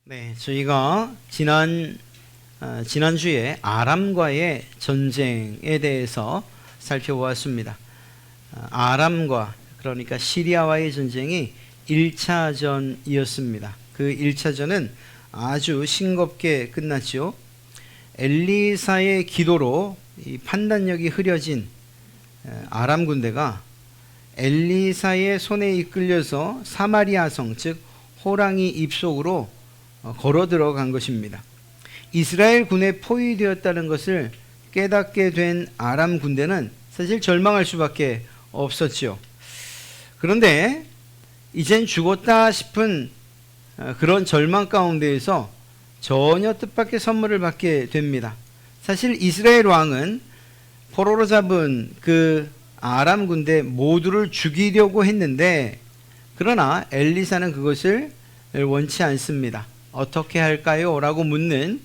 네, 저희가 지난주에 아람과의 전쟁에 대해서 살펴보았습니다. 아람과, 그러니까 시리아와의 전쟁이 1차전이었습니다. 그 1차전은 아주 싱겁게 끝났죠. 엘리사의 기도로 이 판단력이 흐려진 아람 군대가 엘리사의 손에 이끌려서 사마리아 성, 즉 호랑이 입속으로 걸어 들어간 것입니다. 이스라엘 군에 포위되었다는 것을 깨닫게 된 아람 군대는 사실 절망할 수밖에 없었죠. 그런데 이젠 죽었다 싶은 그런 절망 가운데에서 전혀 뜻밖의 선물을 받게 됩니다. 사실 이스라엘 왕은 포로로 잡은 그 아람 군대 모두를 죽이려고 했는데, 그러나 엘리사는 그것을 원치 않습니다. 어떻게 할까요? 라고 묻는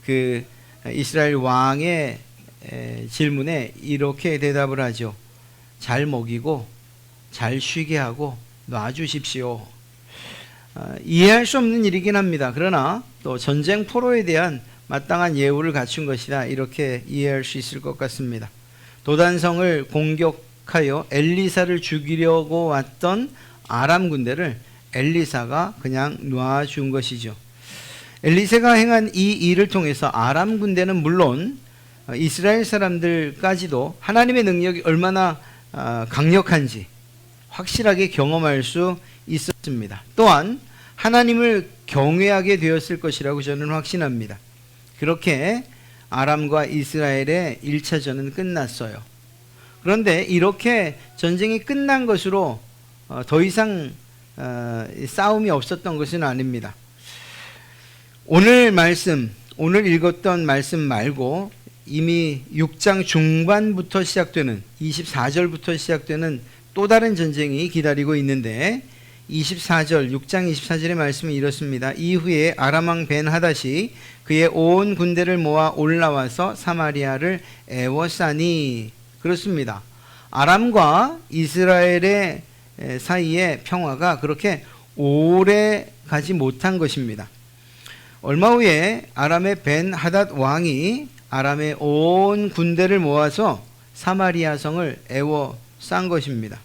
그 이스라엘 왕의 질문에 이렇게 대답을 하죠. 잘 먹이고 잘 쉬게 하고 놔주십시오. 이해할 수 없는 일이긴 합니다. 그러나 또 전쟁 포로에 대한 마땅한 예우를 갖춘 것이다, 이렇게 이해할 수 있을 것 같습니다. 도단성을 공격하여 엘리사를 죽이려고 왔던 아람 군대를 엘리사가 그냥 놔준 것이죠. 엘리사가 행한 이 일을 통해서 아람 군대는 물론 이스라엘 사람들까지도 하나님의 능력이 얼마나 강력한지 확실하게 경험할 수 있었습니다. 또한 하나님을 경외하게 되었을 것이라고 저는 확신합니다. 그렇게 아람과 이스라엘의 1차전은 끝났어요. 그런데 이렇게 전쟁이 끝난 것으로 더 이상 싸움이 없었던 것은 아닙니다. 오늘 읽었던 말씀 말고 이미 6장 중반부터 시작되는 24절부터 시작되는 또 다른 전쟁이 기다리고 있는데, 6장 24절의 말씀은 이렇습니다. 이후에 아람 왕 벤하닷이 그의 온 군대를 모아 올라와서 사마리아를 애워싸니. 그렇습니다. 아람과 이스라엘의 사이에 평화가 그렇게 오래 가지 못한 것입니다. 얼마 후에 아람의 벤하닷 왕이 아람의 온 군대를 모아서 사마리아 성을 애워싼 것입니다.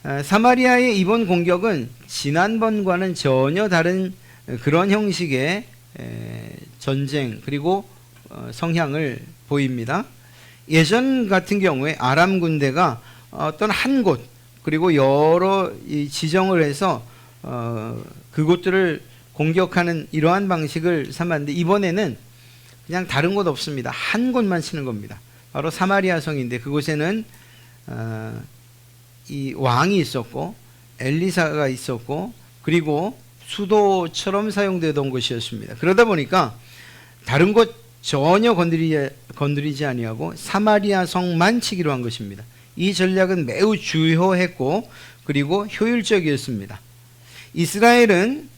사마리아의 이번 공격은 지난번과는 전혀 다른 그런 형식의 전쟁 그리고 성향을 보입니다. 예전 같은 경우에 아람 군대가 어떤 한 곳 그리고 여러 지정을 해서 그곳들을 공격하는 이러한 방식을 삼았는데, 이번에는 그냥 다른 곳 없습니다. 한 곳만 치는 겁니다. 바로 사마리아 성인데, 그곳에는 이 왕이 있었고 엘리사가 있었고 그리고 수도처럼 사용되던 곳이었습니다. 그러다 보니까 다른 곳 전혀 건드리지 아니하고 사마리아 성만 치기로 한 것입니다. 이 전략은 매우 주요했고 그리고 효율적이었습니다. 이스라엘은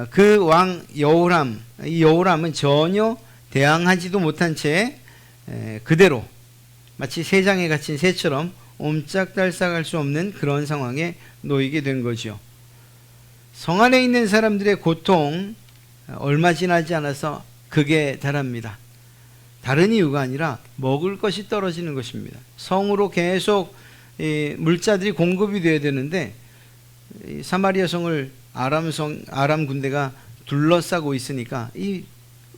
그 왕 여호람, 이 여호람은 전혀 대항하지도 못한 채 그대로 마치 새장에 갇힌 새처럼 옴짝달싹할 수 없는 그런 상황에 놓이게 된 거죠. 성 안에 있는 사람들의 고통 얼마 지나지 않아서 극에 달합니다. 다른 이유가 아니라 먹을 것이 떨어지는 것입니다. 성으로 계속 물자들이 공급이 되어야 되는데 사마리아 성을 아람 군대가 둘러싸고 있으니까 이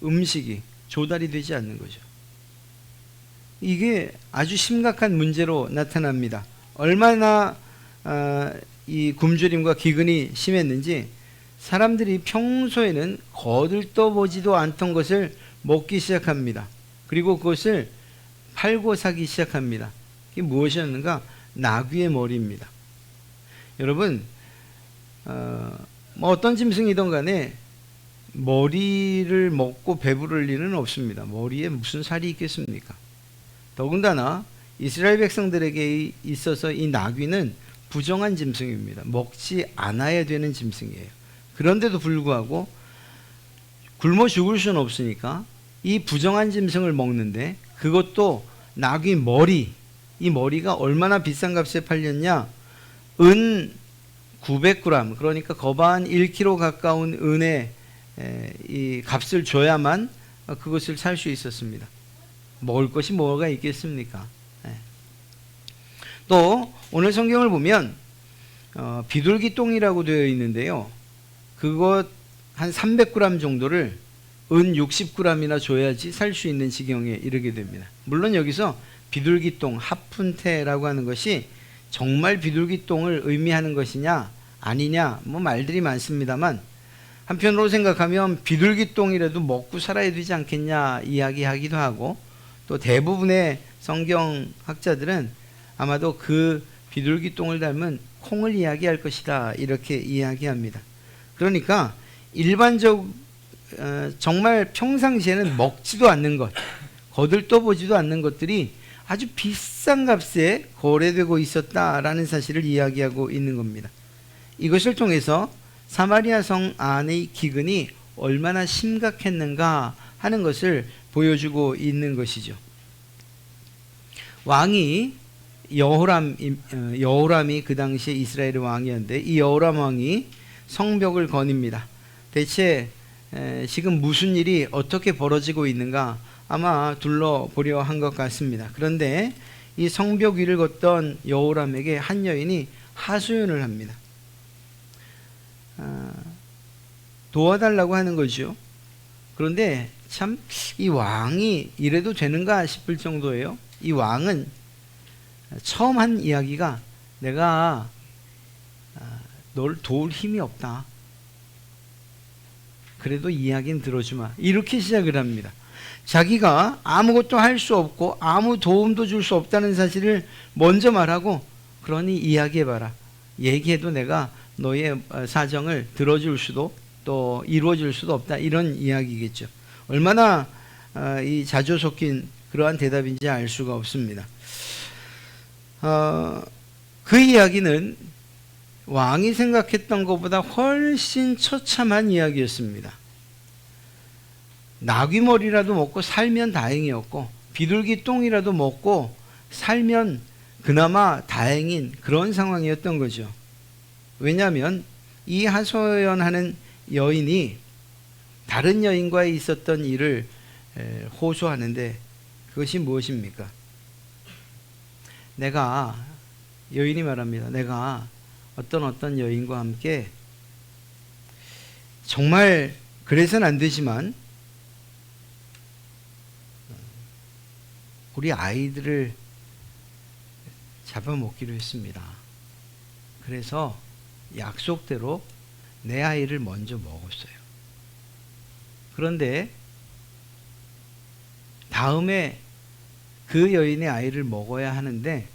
음식이 조달이 되지 않는 거죠. 이게 아주 심각한 문제로 나타납니다. 얼마나 이 굶주림과 기근이 심했는지 사람들이 평소에는 거들떠보지도 않던 것을 먹기 시작합니다. 그리고 그것을 팔고 사기 시작합니다. 이게 무엇이었는가? 나귀의 머리입니다. 여러분, 어떤 짐승이든 간에 머리를 먹고 배부를 리는 없습니다. 머리에 무슨 살이 있겠습니까? 더군다나 이스라엘 백성들에게 있어서 이 나귀는 부정한 짐승입니다. 먹지 않아야 되는 짐승이에요. 그런데도 불구하고 굶어 죽을 수는 없으니까 이 부정한 짐승을 먹는데, 그것도 나귀 머리, 이 머리가 얼마나 비싼 값에 팔렸냐? 은 900g, 그러니까 거반 1kg 가까운 은에 이 값을 줘야만 그것을 살 수 있었습니다. 먹을 것이 뭐가 있겠습니까? 또 오늘 성경을 보면 비둘기똥이라고 되어 있는데요. 그것 한 300g 정도를 은 60g이나 줘야지 살 수 있는 지경에 이르게 됩니다. 물론 여기서 비둘기똥, 하푼테라고 하는 것이 정말 비둘기똥을 의미하는 것이냐 아니냐 뭐 말들이 많습니다만, 한편으로 생각하면 비둘기똥이라도 먹고 살아야 되지 않겠냐 이야기하기도 하고, 또 대부분의 성경학자들은 아마도 그 비둘기똥을 닮은 콩을 이야기할 것이다 이렇게 이야기합니다. 그러니까 정말 평상시에는 먹지도 않는 것, 거들떠보지도 않는 것들이 아주 비싼 값에 거래되고 있었다라는 사실을 이야기하고 있는 겁니다. 이것을 통해서 사마리아 성 안의 기근이 얼마나 심각했는가 하는 것을 보여주고 있는 것이죠. 왕이 여호람이 그 당시에 이스라엘의 왕이었는데, 이 여호람 왕이 성벽을 거닙니다. 대체 지금 무슨 일이 어떻게 벌어지고 있는가 아마 둘러보려 한 것 같습니다. 그런데 이 성벽 위를 걷던 여호람에게 한 여인이 하소연을 합니다. 도와달라고 하는 거죠. 그런데 참 이 왕이 이래도 되는가 싶을 정도예요. 이 왕은 처음 한 이야기가 내가 널 도울 힘이 없다. 그래도 이야기는 들어주마. 이렇게 시작을 합니다. 자기가 아무것도 할 수 없고 아무 도움도 줄 수 없다는 사실을 먼저 말하고, 그러니 이야기해봐라. 얘기해도 내가 너의 사정을 들어줄 수도 또 이루어줄 수도 없다. 이런 이야기겠죠. 얼마나 이 자조 섞인 그러한 대답인지 알 수가 없습니다. 그 이야기는 왕이 생각했던 것보다 훨씬 처참한 이야기였습니다. 나귀머리라도 먹고 살면 다행이었고, 비둘기 똥이라도 먹고 살면 그나마 다행인 그런 상황이었던 거죠. 왜냐하면 이 하소연하는 여인이 다른 여인과의 있었던 일을 호소하는데, 그것이 무엇입니까? 여인이 말합니다. 내가 어떤 여인과 함께 정말 그래서는 안 되지만 우리 아이들을 잡아먹기로 했습니다. 그래서 약속대로 내 아이를 먼저 먹었어요. 그런데 다음에 그 여인의 아이를 먹어야 하는데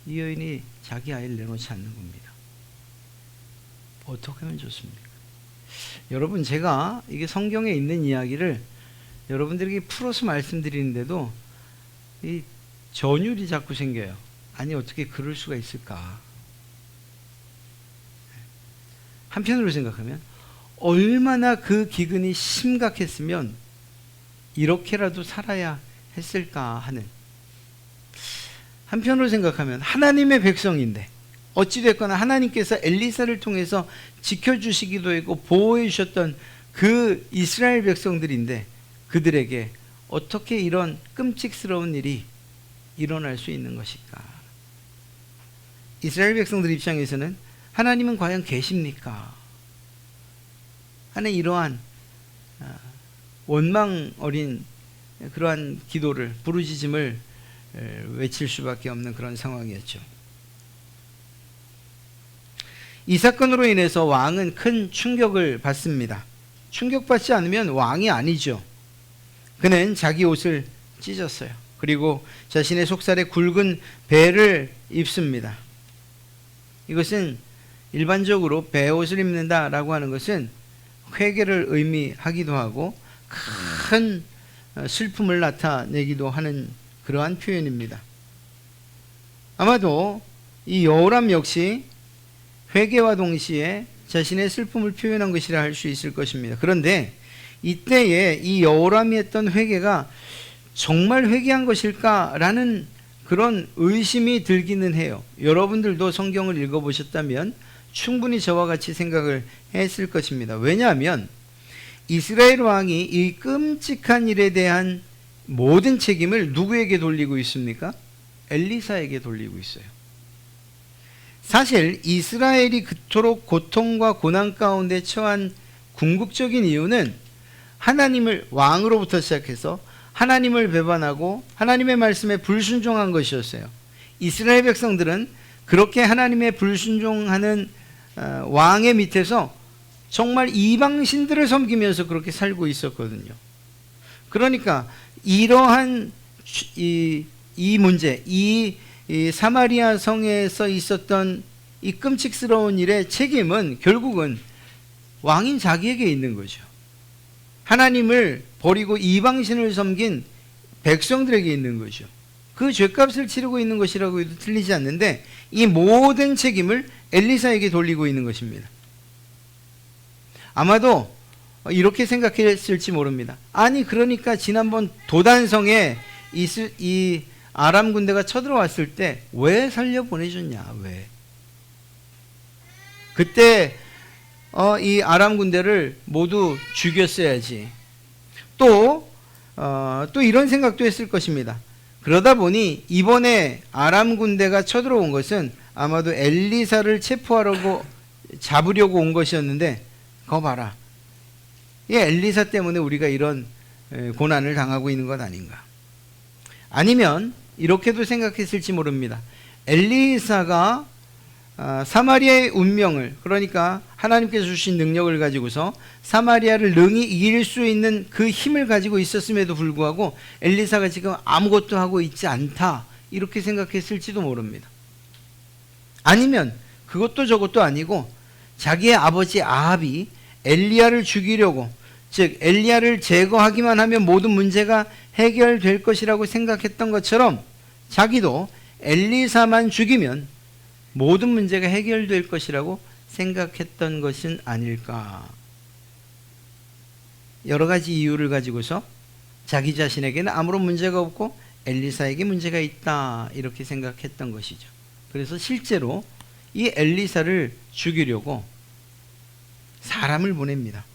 이 여인이 자기 아이를 내놓지 않는 겁니다. 어떻게 하면 좋습니까? 여러분, 제가 이게 성경에 있는 이야기를 여러분들에게 풀어서 말씀드리는데도 이 전율이 자꾸 생겨요. 아니, 어떻게 그럴 수가 있을까? 한편으로 생각하면 얼마나 그 기근이 심각했으면 이렇게라도 살아야 했을까 하는, 한편으로 생각하면 하나님의 백성인데 어찌됐거나 하나님께서 엘리사를 통해서 지켜주시기도 했고 보호해 주셨던 그 이스라엘 백성들인데, 그들에게 어떻게 이런 끔찍스러운 일이 일어날 수 있는 것일까? 이스라엘 백성들 입장에서는 하나님은 과연 계십니까? 하는 이러한 원망 어린 그러한 기도를, 부르짖음을 외칠 수밖에 없는 그런 상황이었죠. 이 사건으로 인해서 왕은 큰 충격을 받습니다. 충격받지 않으면 왕이 아니죠. 그는 자기 옷을 찢었어요. 그리고 자신의 속살에 굵은 배를 입습니다. 이것은 일반적으로 배옷을 입는다라고 하는 것은 회개를 의미하기도 하고 큰 슬픔을 나타내기도 하는 그러한 표현입니다. 아마도 이 여호람 역시 회개와 동시에 자신의 슬픔을 표현한 것이라 할 수 있을 것입니다. 그런데 이때에 이 여호람이 했던 회개가 정말 회개한 것일까라는 그런 의심이 들기는 해요. 여러분들도 성경을 읽어보셨다면 충분히 저와 같이 생각을 했을 것입니다. 왜냐하면 이스라엘 왕이 이 끔찍한 일에 대한 모든 책임을 누구에게 돌리고 있습니까? 엘리사에게 돌리고 있어요. 사실 이스라엘이 그토록 고통과 고난 가운데 처한 궁극적인 이유는 하나님을 왕으로부터 시작해서 하나님을 배반하고 하나님의 말씀에 불순종한 것이었어요. 이스라엘 백성들은 그렇게 하나님의 불순종하는 왕의 밑에서 정말 이방신들을 섬기면서 그렇게 살고 있었거든요. 그러니까 이러한 이 문제, 이 사마리아 성에서 있었던 이 끔찍스러운 일의 책임은 결국은 왕인 자기에게 있는 거죠. 하나님을 버리고 이방신을 섬긴 백성들에게 있는 거죠. 그 죄값을 치르고 있는 것이라고 해도 틀리지 않는데 이 모든 책임을 엘리사에게 돌리고 있는 것입니다. 아마도 이렇게 생각했을지 모릅니다. 아니 그러니까 지난번 도단성에 이 아람 군대가 쳐들어왔을 때 왜 살려보내줬냐? 왜? 그때 이 아람 군대를 모두 죽였어야지. 또 이런 생각도 했을 것입니다. 그러다 보니 이번에 아람 군대가 쳐들어온 것은 아마도 엘리사를 체포하려고 잡으려고 온 것이었는데 거 봐라. 이 엘리사 때문에 우리가 이런 고난을 당하고 있는 것 아닌가. 아니면 이렇게도 생각했을지 모릅니다. 엘리사가 사마리아의 운명을, 그러니까 하나님께서 주신 능력을 가지고서 사마리아를 능히 이길 수 있는 그 힘을 가지고 있었음에도 불구하고 엘리사가 지금 아무것도 하고 있지 않다, 이렇게 생각했을지도 모릅니다. 아니면 그것도 저것도 아니고 자기의 아버지 아합이 엘리야를 죽이려고, 즉 엘리야를 제거하기만 하면 모든 문제가 해결될 것이라고 생각했던 것처럼 자기도 엘리사만 죽이면 모든 문제가 해결될 것이라고 생각했던 것은 아닐까. 여러 가지 이유를 가지고서 자기 자신에게는 아무런 문제가 없고 엘리사에게 문제가 있다, 이렇게 생각했던 것이죠. 그래서 실제로 이 엘리사를 죽이려고 사람을 보냅니다.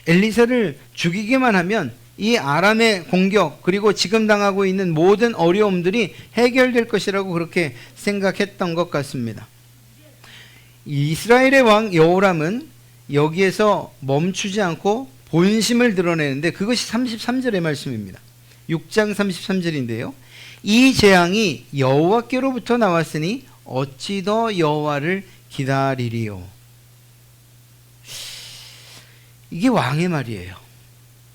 엘리사를 죽이기만 하면 이 아람의 공격, 그리고 지금 당하고 있는 모든 어려움들이 해결될 것이라고 그렇게 생각했던 것 같습니다. 이스라엘의 왕 여호람은 여기에서 멈추지 않고 본심을 드러내는데 그것이 33절의 말씀입니다. 6장 33절인데요. 이 재앙이 여호와께로부터 나왔으니 어찌 더 여호와를 기다리리요. 이게 왕의 말이에요.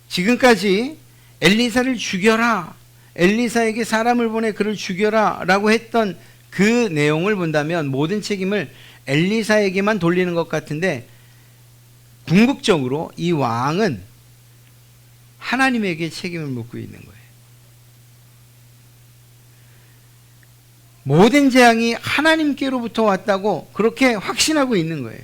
지금까지 엘리사를 죽여라, 엘리사에게 사람을 보내 그를 죽여라 라고 했던 그 내용을 본다면 모든 책임을 엘리사에게만 돌리는 것 같은데 궁극적으로 이 왕은 하나님에게 책임을 묻고 있는 거예요. 모든 재앙이 하나님께로부터 왔다고 그렇게 확신하고 있는 거예요.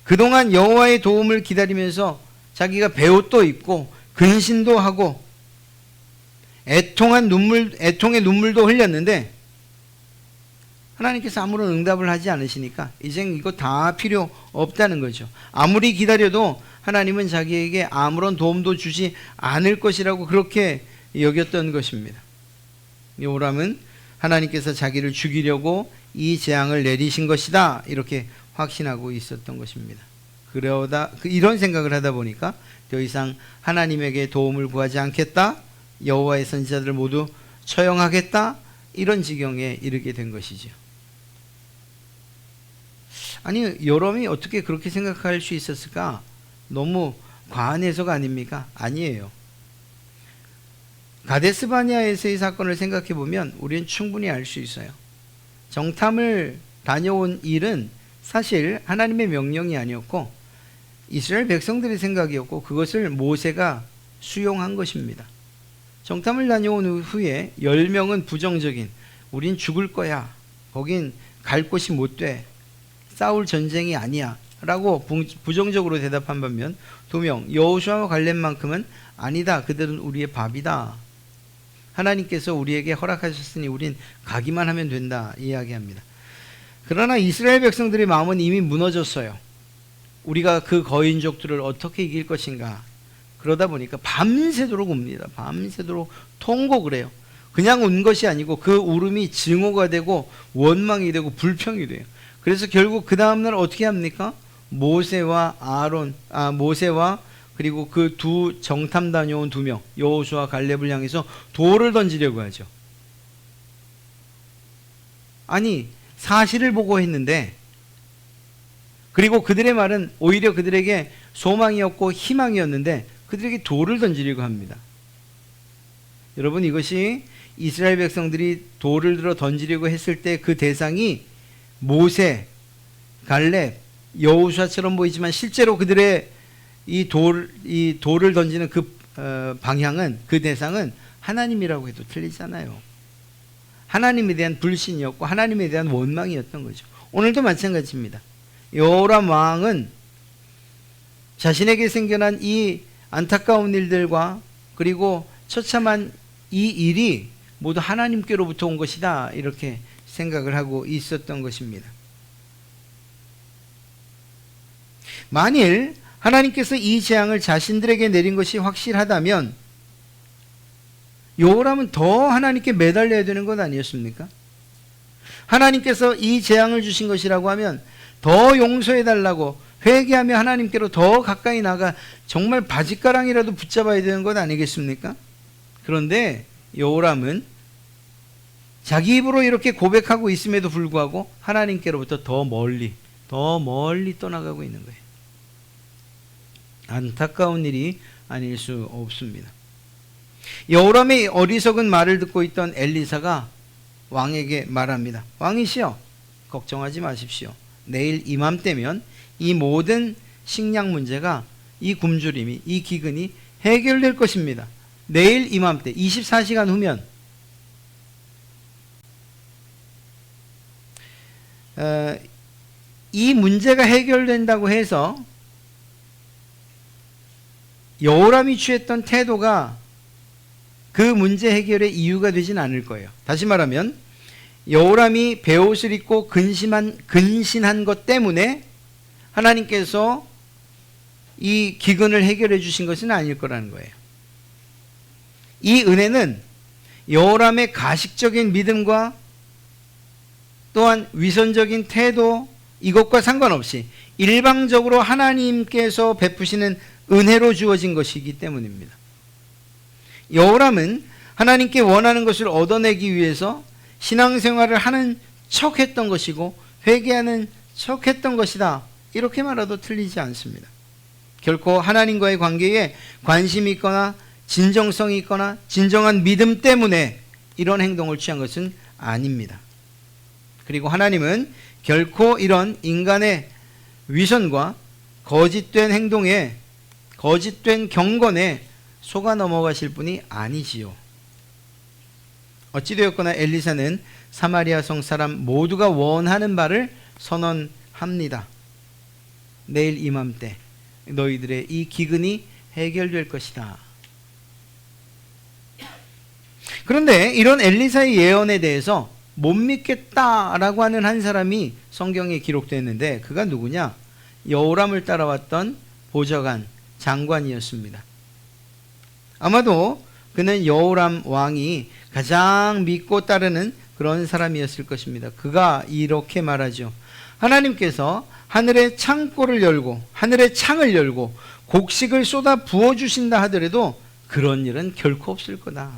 그동안 여호와의 도움을 기다리면서 자기가 배옷도 입고 근신도 하고 애통의 눈물도 흘렸는데 하나님께서 아무런 응답을 하지 않으시니까 이젠 이거 다 필요 없다는 거죠. 아무리 기다려도 하나님은 자기에게 아무런 도움도 주지 않을 것이라고 그렇게 여겼던 것입니다. 요람은 하나님께서 자기를 죽이려고 이 재앙을 내리신 것이다, 이렇게 확신하고 있었던 것입니다. 그러다 이런 생각을 하다 보니까 더 이상 하나님에게 도움을 구하지 않겠다, 여호와의 선지자들을 모두 처형하겠다, 이런 지경에 이르게 된 것이죠. 아니 요람이 어떻게 그렇게 생각할 수 있었을까? 너무 과한 해석 아닙니까? 아니에요. 가데스 바네아에서의 사건을 생각해 보면 우리는 충분히 알 수 있어요. 정탐을 다녀온 일은 사실 하나님의 명령이 아니었고 이스라엘 백성들의 생각이었고 그것을 모세가 수용한 것입니다. 정탐을 다녀온 후에 10명은 부정적인, 우린 죽을 거야, 거긴 갈 곳이 못 돼, 싸울 전쟁이 아니야 라고 부정적으로 대답한 반면 2명, 여호수아와 갈렙만큼은 아니다, 그들은 우리의 밥이다, 하나님께서 우리에게 허락하셨으니 우린 가기만 하면 된다 이야기합니다. 그러나 이스라엘 백성들의 마음은 이미 무너졌어요. 우리가 그 거인족들을 어떻게 이길 것인가. 그러다 보니까 밤새도록 웁니다. 밤새도록 통곡을 해요. 그냥 운 것이 아니고 그 울음이 증오가 되고 원망이 되고 불평이 돼요. 그래서 결국 그 다음날 어떻게 합니까? 모세와 그리고 그 두 정탐 다녀온 2명, 여호수아 갈렙을 향해서 돌을 던지려고 하죠. 아니, 사실을 보고 했는데, 그리고 그들의 말은 오히려 그들에게 소망이었고 희망이었는데 그들에게 돌을 던지려고 합니다. 여러분, 이것이 이스라엘 백성들이 돌을 들어 던지려고 했을 때 그 대상이 모세, 갈렙, 여호수아처럼 보이지만 실제로 그들의 이 돌을 던지는 그 방향은, 그 대상은 하나님이라고 해도 틀리잖아요. 하나님에 대한 불신이었고 하나님에 대한 원망이었던 거죠. 오늘도 마찬가지입니다. 여호람 왕은 자신에게 생겨난 이 안타까운 일들과 그리고 처참한 이 일이 모두 하나님께로부터 온 것이다, 이렇게 생각을 하고 있었던 것입니다. 만일 하나님께서 이 재앙을 자신들에게 내린 것이 확실하다면 여호람은 더 하나님께 매달려야 되는 것 아니었습니까? 하나님께서 이 재앙을 주신 것이라고 하면 더 용서해달라고 회개하며 하나님께로 더 가까이 나가 정말 바짓가랑이라도 붙잡아야 되는 것 아니겠습니까? 그런데 여호람은 자기 입으로 이렇게 고백하고 있음에도 불구하고 하나님께로부터 더 멀리 떠나가고 있는 거예요. 안타까운 일이 아닐 수 없습니다. 여호람의 어리석은 말을 듣고 있던 엘리사가 왕에게 말합니다. 왕이시여, 걱정하지 마십시오. 내일 이맘때면 이 모든 식량 문제가, 이 굶주림이, 이 기근이 해결될 것입니다. 내일 이맘때 24시간 후면 이 문제가 해결된다고 해서 여호람이 취했던 태도가 그 문제 해결의 이유가 되진 않을 거예요. 다시 말하면 여호람이 베옷을 입고 근신한 것 때문에 하나님께서 이 기근을 해결해 주신 것은 아닐 거라는 거예요. 이 은혜는 여호람의 가식적인 믿음과 또한 위선적인 태도, 이것과 상관없이 일방적으로 하나님께서 베푸시는 은혜로 주어진 것이기 때문입니다. 여호람은 하나님께 원하는 것을 얻어내기 위해서 신앙생활을 하는 척했던 것이고 회개하는 척했던 것이다, 이렇게 말해도 틀리지 않습니다. 결코 하나님과의 관계에 관심이 있거나 진정성이 있거나 진정한 믿음 때문에 이런 행동을 취한 것은 아닙니다. 그리고 하나님은 결코 이런 인간의 위선과 거짓된 행동에, 거짓된 경건에 속아 넘어가실 분이 아니지요. 어찌되었거나 엘리사는 사마리아 성 사람 모두가 원하는 바를 선언합니다. 내일 이맘때 너희들의 이 기근이 해결될 것이다. 그런데 이런 엘리사의 예언에 대해서 못 믿겠다라고 하는 한 사람이 성경에 기록되어 그가 누구냐? 여호람을 따라왔던 보좌관 장관이었습니다. 아마도 그는 여호람 왕이 가장 믿고 따르는 그런 사람이었을 것입니다. 그가 이렇게 말하죠. 하나님께서 하늘의 창고를 열고 하늘의 창을 열고 곡식을 쏟아 부어주신다 하더라도 그런 일은 결코 없을 거다.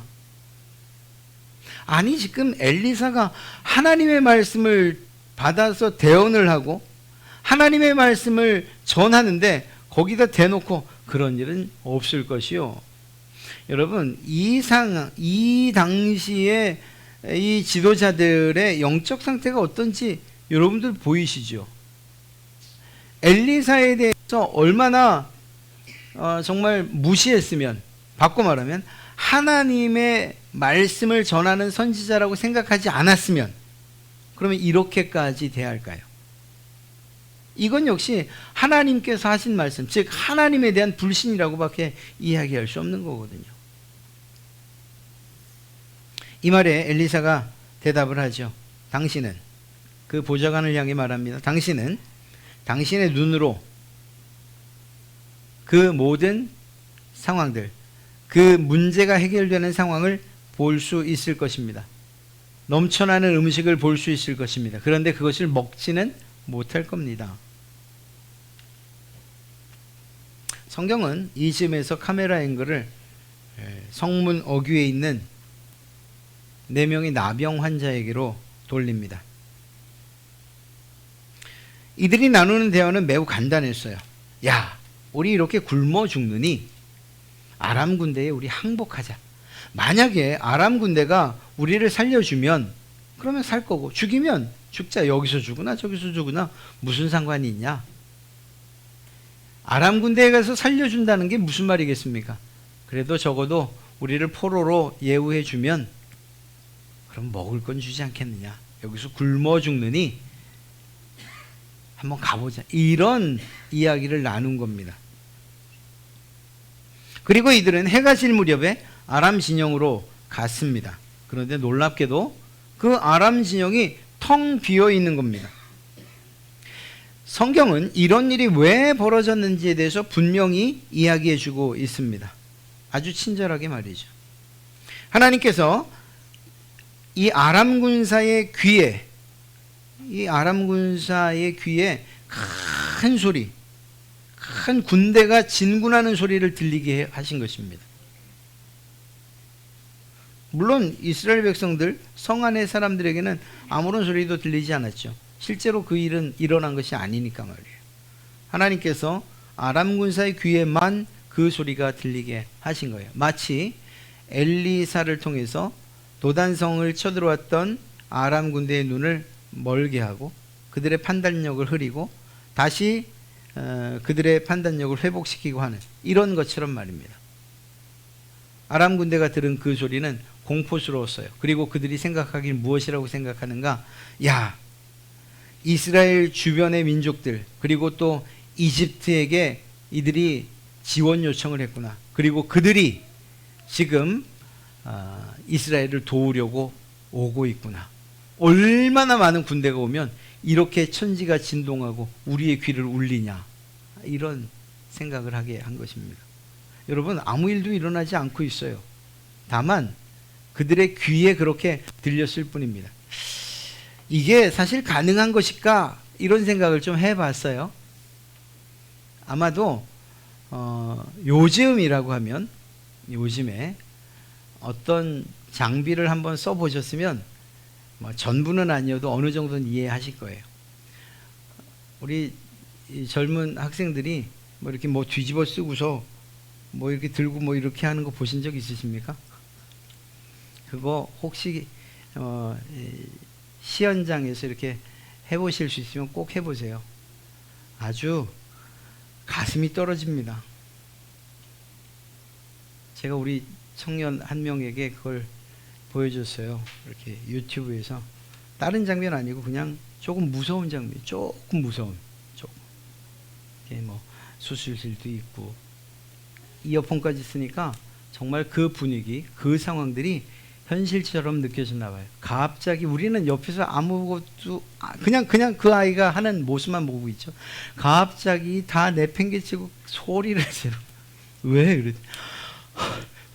아니, 지금 엘리사가 하나님의 말씀을 받아서 대언을 하고 하나님의 말씀을 전하는데 거기다 대놓고 그런 일은 없을 것이요. 여러분, 이 당시에 이 지도자들의 영적 상태가 어떤지 여러분들 보이시죠? 엘리사에 대해서 얼마나 정말 무시했으면, 바꿔 말하면 하나님의 말씀을 전하는 선지자라고 생각하지 않았으면 그러면 이렇게까지 대할까요? 이건 역시 하나님께서 하신 말씀, 즉 하나님에 대한 불신이라고밖에 이야기할 수 없는 거거든요. 이 말에 엘리사가 대답을 하죠. 당신은, 그 보좌관을 향해 말합니다. 당신은 당신의 눈으로 그 모든 상황들, 그 문제가 해결되는 상황을 볼 수 있을 것입니다. 넘쳐나는 음식을 볼 수 있을 것입니다. 그런데 그것을 먹지는 못할 겁니다. 성경은 이쯤에서 카메라 앵글을 성문 어귀에 있는 4명의 나병 환자에게로 돌립니다. 이들이 나누는 대화는 매우 간단했어요. 야, 우리 이렇게 굶어 죽느니 아람 군대에 우리 항복하자. 만약에 아람 군대가 우리를 살려주면 그러면 살 거고, 죽이면 죽자. 여기서 죽으나 저기서 죽으나 무슨 상관이 있냐. 아람 군대에 가서 살려준다는 게 무슨 말이겠습니까? 그래도 적어도 우리를 포로로 예우해 주면 그럼 먹을 건 주지 않겠느냐. 여기서 굶어 죽느니 한번 가보자. 이런 이야기를 나눈 겁니다. 그리고 이들은 해가 질 무렵에 아람 진영으로 갔습니다. 그런데 놀랍게도 그 아람 진영이 텅 비어 있는 겁니다. 성경은 이런 일이 왜 벌어졌는지에 대해서 분명히 이야기해 주고 있습니다. 아주 친절하게 말이죠. 하나님께서 이 아람 군사의 귀에 큰 소리, 큰 군대가 진군하는 소리를 들리게 하신 것입니다. 물론 이스라엘 백성들, 성 안의 사람들에게는 아무런 소리도 들리지 않았죠. 실제로 그 일은 일어난 것이 아니니까 말이에요. 하나님께서 아람 군사의 귀에만 그 소리가 들리게 하신 거예요. 마치 엘리사를 통해서 도단성을 쳐들어왔던 아람 군대의 눈을 멀게 하고 그들의 판단력을 흐리고 다시 그들의 판단력을 회복시키고 하는 이런 것처럼 말입니다. 아람 군대가 들은 그 소리는 공포스러웠어요. 그리고 그들이 생각하길 무엇이라고 생각하는가? 야, 이스라엘 주변의 민족들, 그리고 또 이집트에게 이들이 지원 요청을 했구나. 그리고 그들이 지금 이스라엘을 도우려고 오고 있구나. 얼마나 많은 군대가 오면 이렇게 천지가 진동하고 우리의 귀를 울리냐. 이런 생각을 하게 한 것입니다. 여러분, 아무 일도 일어나지 않고 있어요. 다만 그들의 귀에 그렇게 들렸을 뿐입니다. 이게 사실 가능한 것일까? 이런 생각을 좀 해봤어요. 아마도 요즘이라고 하면, 요즘에 어떤 장비를 한번 써보셨으면 전부는 아니어도 어느 정도는 이해하실 거예요. 우리 젊은 학생들이 이렇게 뒤집어 쓰고서 이렇게 들고 이렇게 하는 거 보신 적 있으십니까? 그거 혹시 시연장에서 이렇게 해보실 수 있으면 꼭 해보세요. 아주 가슴이 떨어집니다. 제가 우리 청년 한 명에게 그걸 보여줬어요. 이렇게 유튜브에서. 다른 장면 아니고 그냥 조금 무서운 장면, 조금 무서운, 조금. 이게 수술실도 있고 이어폰까지 쓰니까 정말 그 분위기, 그 상황들이 현실처럼 느껴졌나 봐요. 갑자기 우리는 옆에서 아무것도 그냥 그 아이가 하는 모습만 보고 있죠. 갑자기 다 내팽개치고 소리를 지르. 왜 그래?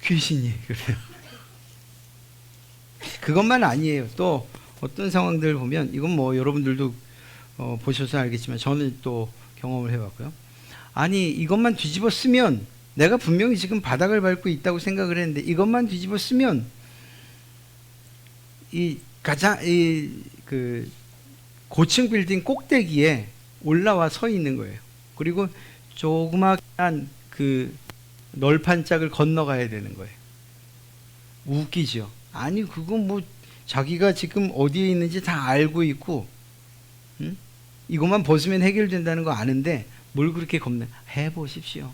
귀신이 그래요. 그것만 아니에요. 또 어떤 상황들 보면 이건 여러분들도 보셔서 알겠지만 저는 또 경험을 해봤고요. 아니 이것만 뒤집어 쓰면 내가 분명히 지금 바닥을 밟고 있다고 생각을 했는데 이것만 뒤집어 쓰면 그 고층 빌딩 꼭대기에 올라와 서 있는 거예요. 그리고 조그맣한 그 널판 짝을 건너가야 되는 거예요. 웃기죠. 아니 그거 자기가 지금 어디에 있는지 다 알고 있고, 응? 이것만 벗으면 해결된다는 거 아는데 뭘 그렇게 겁내? 해보십시오.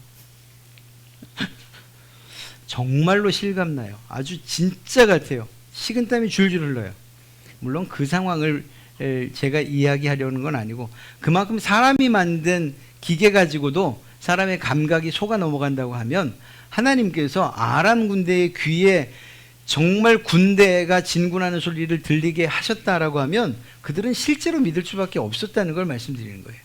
정말로 실감나요. 아주 진짜 같아요. 식은땀이 줄줄 흘러요. 물론 그 상황을 제가 이야기하려는 건 아니고 그만큼 사람이 만든 기계 가지고도 사람의 감각이 속아 넘어간다고 하면 하나님께서 아람 군대의 귀에 정말 군대가 진군하는 소리를 들리게 하셨다라고 하면 그들은 실제로 믿을 수밖에 없었다는 걸 말씀드리는 거예요.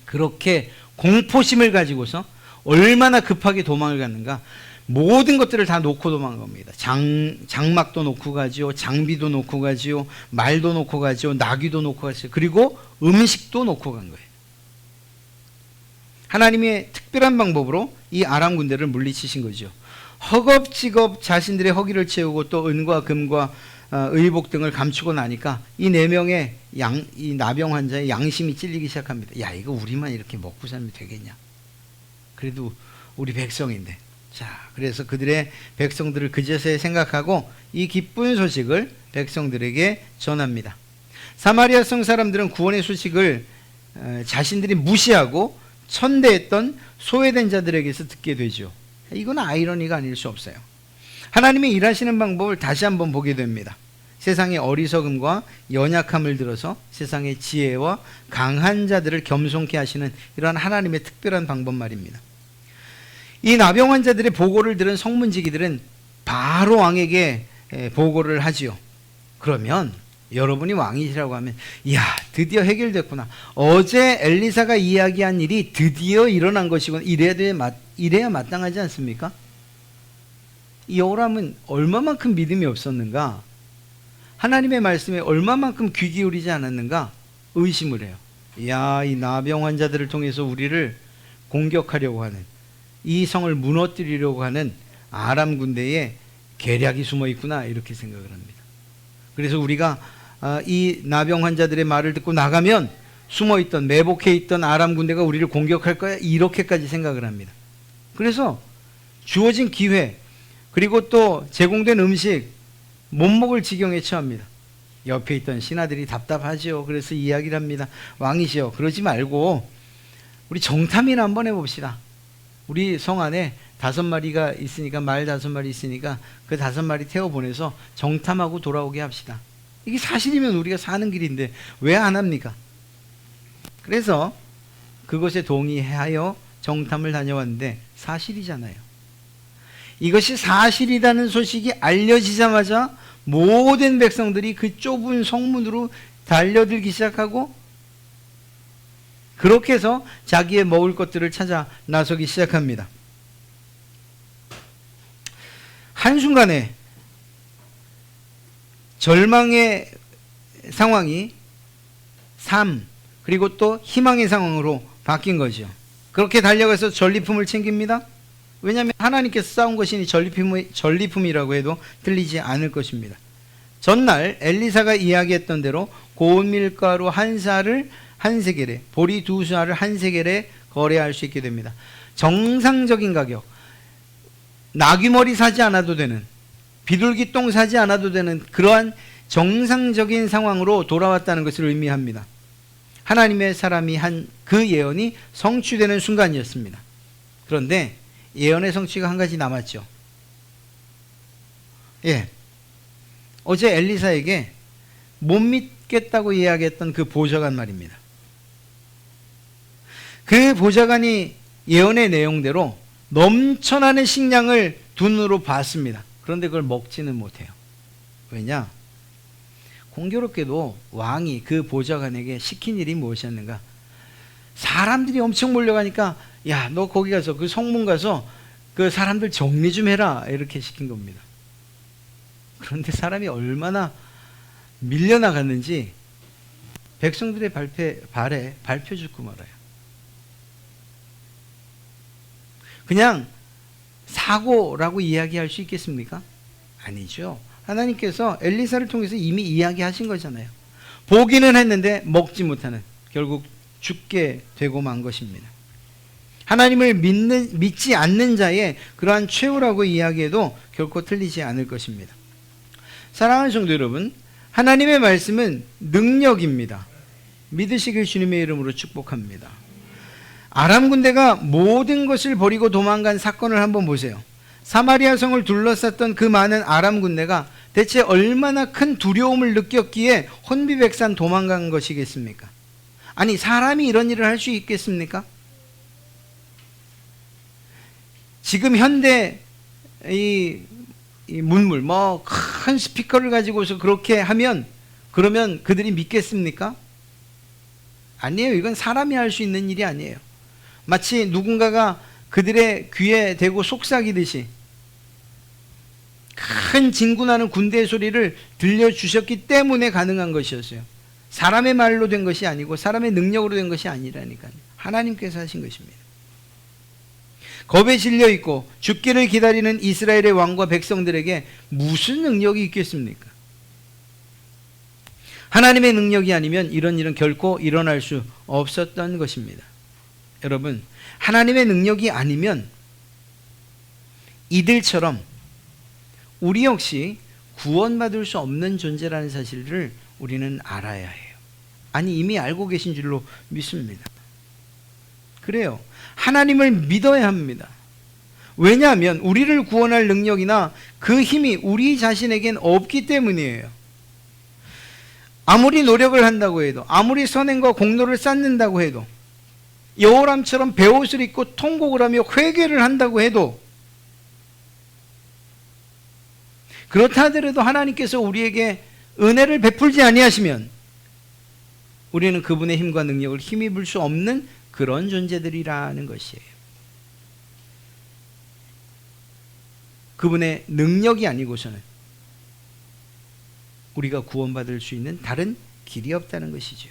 그렇게 공포심을 가지고서 얼마나 급하게 도망을 갔는가. 모든 것들을 다 놓고 도망간 겁니다. 장막도 놓고 가지요, 장비도 놓고 가지요, 말도 놓고 가지요, 나귀도 놓고 가지요, 그리고 음식도 놓고 간 거예요. 하나님의 특별한 방법으로 이 아람 군대를 물리치신 거죠. 허겁지겁 자신들의 허기를 채우고 또 은과 금과 의복 등을 감추고 나니까 이 4명의 이 나병 환자의 양심이 찔리기 시작합니다. 야, 이거 우리만 이렇게 먹고 살면 되겠냐? 그래도 우리 백성인데. 자, 그래서 그들의 백성들을 그제서야 생각하고 이 기쁜 소식을 백성들에게 전합니다. 사마리아 성 사람들은 구원의 소식을 자신들이 무시하고 천대했던 소외된 자들에게서 듣게 되죠. 이건 아이러니가 아닐 수 없어요. 하나님의 일하시는 방법을 다시 한번 보게 됩니다. 세상의 어리석음과 연약함을 들어서 세상의 지혜와 강한 자들을 겸손케 하시는 이러한 하나님의 특별한 방법 말입니다. 이 나병 환자들의 보고를 들은 성문지기들은 바로 왕에게 보고를 하지요. 그러면 여러분이 왕이시라고 하면, 이야, 드디어 해결됐구나. 어제 엘리사가 이야기한 일이 드디어 일어난 것이군. 이래야 마땅하지 않습니까? 이 요람은 얼마만큼 믿음이 없었는가? 하나님의 말씀에 얼마만큼 귀 기울이지 않았는가? 의심을 해요. 이야, 이 나병 환자들을 통해서 우리를 공격하려고 하는, 이 성을 무너뜨리려고 하는 아람 군대에 계략이 숨어 있구나, 이렇게 생각을 합니다. 그래서 우리가 이 나병 환자들의 말을 듣고 나가면 숨어있던, 매복해 있던 아람 군대가 우리를 공격할 거야, 이렇게까지 생각을 합니다. 그래서 주어진 기회, 그리고 또 제공된 음식 못 먹을 지경에 처합니다. 옆에 있던 신하들이 답답하죠. 그래서 이야기를 합니다. 왕이시여, 그러지 말고 우리 정탐이나 한번 해봅시다. 우리 성 안에 5마리가 있으니까, 말 5마리 있으니까 그 5마리 태워보내서 정탐하고 돌아오게 합시다. 이게 사실이면 우리가 사는 길인데 왜 안 합니까? 그래서 그것에 동의하여 정탐을 다녀왔는데 사실이잖아요. 이것이 사실이라는 소식이 알려지자마자 모든 백성들이 그 좁은 성문으로 달려들기 시작하고, 그렇게 해서 자기의 먹을 것들을 찾아 나서기 시작합니다. 한순간에 절망의 상황이 삶, 그리고 또 희망의 상황으로 바뀐 거죠. 그렇게 달려가서 전리품을 챙깁니다. 왜냐하면 하나님께서 쌓은 것이니 전리품이라고 해도 틀리지 않을 것입니다. 전날 엘리사가 이야기했던 대로 고운 밀가루 1사를 1세겔에, 보리 2사를 1세겔에 거래할 수 있게 됩니다. 정상적인 가격, 나귀머리 사지 않아도 되는, 비둘기 똥 사지 않아도 되는 그러한 정상적인 상황으로 돌아왔다는 것을 의미합니다. 하나님의 사람이 한 그 예언이 성취되는 순간이었습니다. 그런데 예언의 성취가 한 가지 남았죠. 예, 어제 엘리사에게 못 믿겠다고 이야기했던 그 보좌관 말입니다. 그 보좌관이 예언의 내용대로 넘쳐나는 식량을 눈으로 봤습니다. 그런데 그걸 먹지는 못해요. 왜냐? 공교롭게도 왕이 그 보좌관에게 시킨 일이 무엇이었는가? 사람들이 엄청 몰려가니까, 야, 너 거기 가서 그 성문 가서 그 사람들 정리 좀 해라, 이렇게 시킨 겁니다. 그런데 사람이 얼마나 밀려나갔는지 백성들의 발에 밟혀 죽고 말아요. 그냥 사고라고 이야기할 수 있겠습니까? 아니죠. 하나님께서 엘리사를 통해서 이미 이야기하신 거잖아요. 보기는 했는데 먹지 못하는, 결국 죽게 되고 만 것입니다. 하나님을 믿지 않는 자의 그러한 최후라고 이야기해도 결코 틀리지 않을 것입니다. 사랑하는 성도 여러분, 하나님의 말씀은 능력입니다. 믿으시길 주님의 이름으로 축복합니다. 아람 군대가 모든 것을 버리고 도망간 사건을 한번 보세요. 사마리아 성을 둘러쌌던 그 많은 아람 군대가 대체 얼마나 큰 두려움을 느꼈기에 혼비백산 도망간 것이겠습니까? 아니, 사람이 이런 일을 할 수 있겠습니까? 지금 현대 이 문물, 큰 스피커를 가지고서 그렇게 하면, 그러면 그들이 믿겠습니까? 아니에요. 이건 사람이 할 수 있는 일이 아니에요. 마치 누군가가 그들의 귀에 대고 속삭이듯이 큰 진군하는 군대의 소리를 들려주셨기 때문에 가능한 것이었어요. 사람의 말로 된 것이 아니고 사람의 능력으로 된 것이 아니라니까요. 하나님께서 하신 것입니다. 겁에 질려 있고 죽기를 기다리는 이스라엘의 왕과 백성들에게 무슨 능력이 있겠습니까? 하나님의 능력이 아니면 이런 일은 결코 일어날 수 없었던 것입니다. 여러분, 하나님의 능력이 아니면 이들처럼 우리 역시 구원받을 수 없는 존재라는 사실을 우리는 알아야 해요. 아니, 이미 알고 계신 줄로 믿습니다. 그래요. 하나님을 믿어야 합니다. 왜냐하면 우리를 구원할 능력이나 그 힘이 우리 자신에겐 없기 때문이에요. 아무리 노력을 한다고 해도, 아무리 선행과 공로를 쌓는다고 해도, 여호람처럼 베옷을 입고 통곡을 하며 회개를 한다고 해도, 그렇다 하더라도 하나님께서 우리에게 은혜를 베풀지 아니하시면 우리는 그분의 힘과 능력을 힘입을 수 없는 그런 존재들이라는 것이에요. 그분의 능력이 아니고서는 우리가 구원받을 수 있는 다른 길이 없다는 것이죠.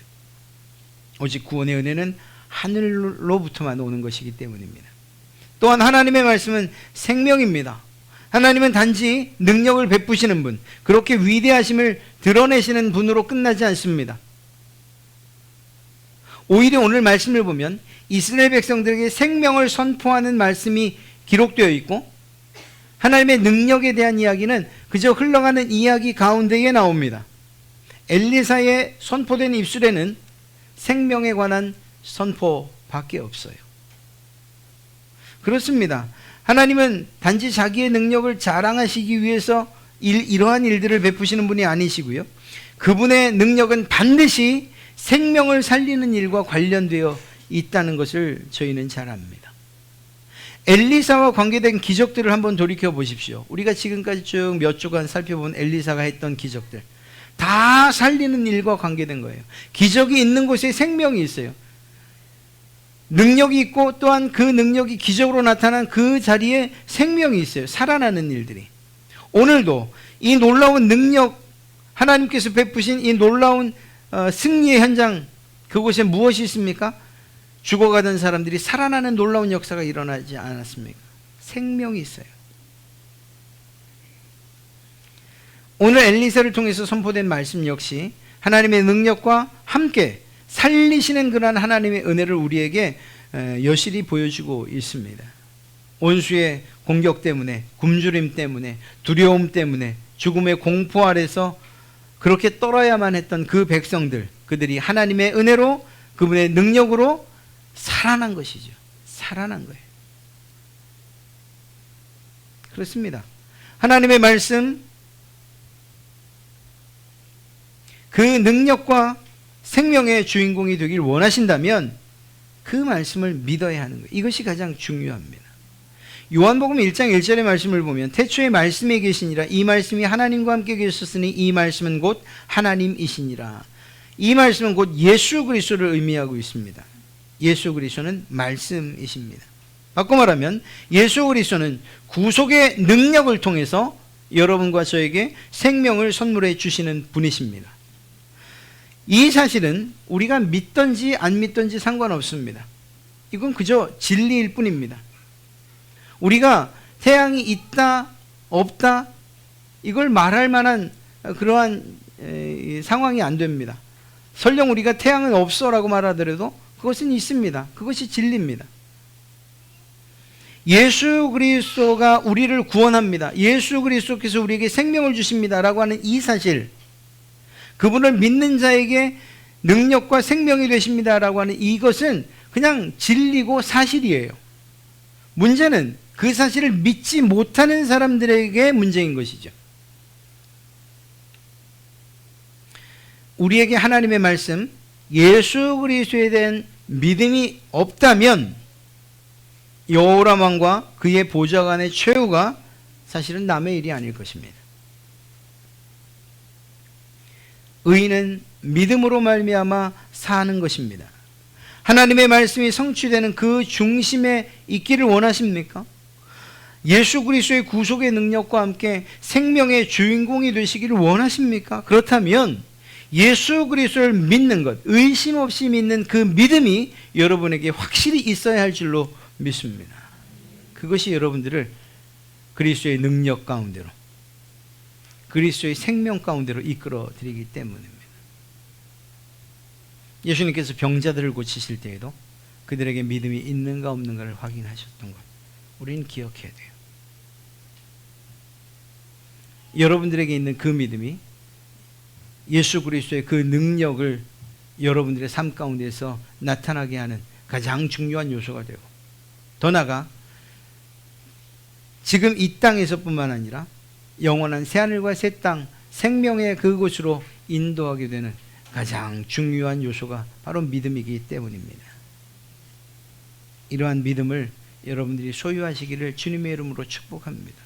오직 구원의 은혜는 하늘로부터만 오는 것이기 때문입니다. 또한 하나님의 말씀은 생명입니다. 하나님은 단지 능력을 베푸시는 분, 그렇게 위대하심을 드러내시는 분으로 끝나지 않습니다. 오히려 오늘 말씀을 보면 이스라엘 백성들에게 생명을 선포하는 말씀이 기록되어 있고, 하나님의 능력에 대한 이야기는 그저 흘러가는 이야기 가운데에 나옵니다. 엘리사의 선포된 입술에는 생명에 관한 선포밖에 없어요. 그렇습니다. 하나님은 단지 자기의 능력을 자랑하시기 위해서 이러한 일들을 베푸시는 분이 아니시고요. 그분의 능력은 반드시 생명을 살리는 일과 관련되어 있다는 것을 저희는 잘 압니다. 엘리사와 관계된 기적들을 한번 돌이켜 보십시오. 우리가 지금까지 쭉 몇 주간 살펴본 엘리사가 했던 기적들, 다 살리는 일과 관계된 거예요. 기적이 있는 곳에 생명이 있어요. 능력이 있고 또한 그 능력이 기적으로 나타난 그 자리에 생명이 있어요. 살아나는 일들이. 오늘도 이 놀라운 능력, 하나님께서 베푸신 이 놀라운 승리의 현장, 그곳에 무엇이 있습니까? 죽어가던 사람들이 살아나는 놀라운 역사가 일어나지 않았습니까? 생명이 있어요. 오늘 엘리사를 통해서 선포된 말씀 역시 하나님의 능력과 함께 살리시는 그러한 하나님의 은혜를 우리에게 여실히 보여주고 있습니다. 원수의 공격 때문에, 굶주림 때문에, 두려움 때문에, 죽음의 공포 아래서 그렇게 떨어야만 했던 그 백성들, 그들이 하나님의 은혜로, 그분의 능력으로 살아난 것이죠. 살아난 거예요. 그렇습니다. 하나님의 말씀, 그 능력과 생명의 주인공이 되길 원하신다면 그 말씀을 믿어야 하는 거예요. 이것이 가장 중요합니다. 요한복음 1장 1절의 말씀을 보면 태초에 말씀이 계시니라, 이 말씀이 하나님과 함께 계셨으니 이 말씀은 곧 하나님이시니라. 이 말씀은 곧 예수 그리스도를 의미하고 있습니다. 예수 그리스도는 말씀이십니다. 바꿔 말하면 예수 그리스도는 구속의 능력을 통해서 여러분과 저에게 생명을 선물해 주시는 분이십니다. 이 사실은 우리가 믿든지 안 믿든지 상관없습니다. 이건 그저 진리일 뿐입니다. 우리가 태양이 있다 없다 이걸 말할 만한 그러한 상황이 안 됩니다. 설령 우리가 태양은 없어라고 말하더라도 그것은 있습니다. 그것이 진리입니다. 예수 그리스도가 우리를 구원합니다. 예수 그리스도께서 우리에게 생명을 주십니다라고 하는 이 사실, 그분을 믿는 자에게 능력과 생명이 되십니다라고 하는 이것은 그냥 진리고 사실이에요. 문제는 그 사실을 믿지 못하는 사람들에게 문제인 것이죠. 우리에게 하나님의 말씀, 예수 그리스도에 대한 믿음이 없다면 여호람 왕과 그의 보좌관의 최후가 사실은 남의 일이 아닐 것입니다. 의인은 믿음으로 말미암아 사는 것입니다. 하나님의 말씀이 성취되는 그 중심에 있기를 원하십니까? 예수 그리스도의 구속의 능력과 함께 생명의 주인공이 되시기를 원하십니까? 그렇다면 예수 그리스도를 믿는 것, 의심 없이 믿는 그 믿음이 여러분에게 확실히 있어야 할 줄로 믿습니다. 그것이 여러분들을 그리스도의 능력 가운데로, 그리스도의 생명 가운데로 이끌어 드리기 때문입니다. 예수님께서 병자들을 고치실 때에도 그들에게 믿음이 있는가 없는가를 확인하셨던 것, 우리는 기억해야 돼요. 여러분들에게 있는 그 믿음이 예수 그리스도의 그 능력을 여러분들의 삶 가운데서 나타나게 하는 가장 중요한 요소가 되고, 더 나아가 지금 이 땅에서뿐만 아니라 영원한 새하늘과 새 땅, 생명의 그곳으로 인도하게 되는 가장 중요한 요소가 바로 믿음이기 때문입니다. 이러한 믿음을 여러분들이 소유하시기를 주님의 이름으로 축복합니다.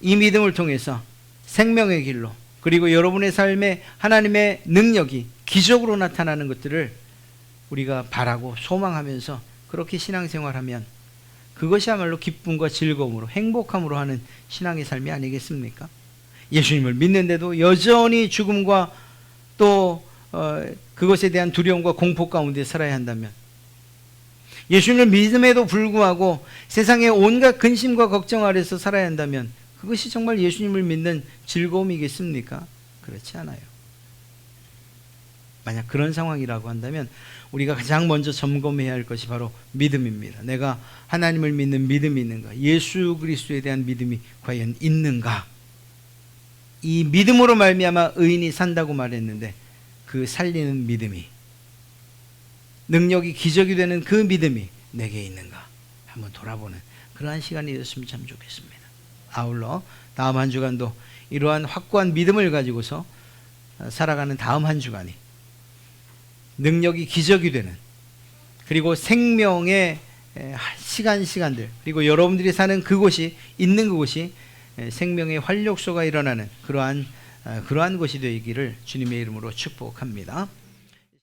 이 믿음을 통해서 생명의 길로, 그리고 여러분의 삶에 하나님의 능력이 기적으로 나타나는 것들을 우리가 바라고 소망하면서 그렇게 신앙생활하면 그것이야말로 기쁨과 즐거움으로, 행복함으로 하는 신앙의 삶이 아니겠습니까? 예수님을 믿는데도 여전히 죽음과 또 그것에 대한 두려움과 공포 가운데 살아야 한다면, 예수님을 믿음에도 불구하고 세상의 온갖 근심과 걱정 아래서 살아야 한다면 그것이 정말 예수님을 믿는 즐거움이겠습니까? 그렇지 않아요. 만약 그런 상황이라고 한다면 우리가 가장 먼저 점검해야 할 것이 바로 믿음입니다. 내가 하나님을 믿는 믿음이 있는가? 예수 그리스도에 대한 믿음이 과연 있는가? 이 믿음으로 말미암아 의인이 산다고 말했는데, 그 살리는 믿음이, 능력이 기적이 되는 그 믿음이 내게 있는가? 한번 돌아보는 그러한 시간이 되었으면 참 좋겠습니다. 아울러 다음 한 주간도 이러한 확고한 믿음을 가지고서 살아가는 다음 한 주간이 능력이 기적이 되는, 그리고 생명의 시간들, 그리고 여러분들이 사는 그곳이, 있는 그곳이 생명의 활력소가 일어나는 그러한 것이 되기를 주님의 이름으로 축복합니다.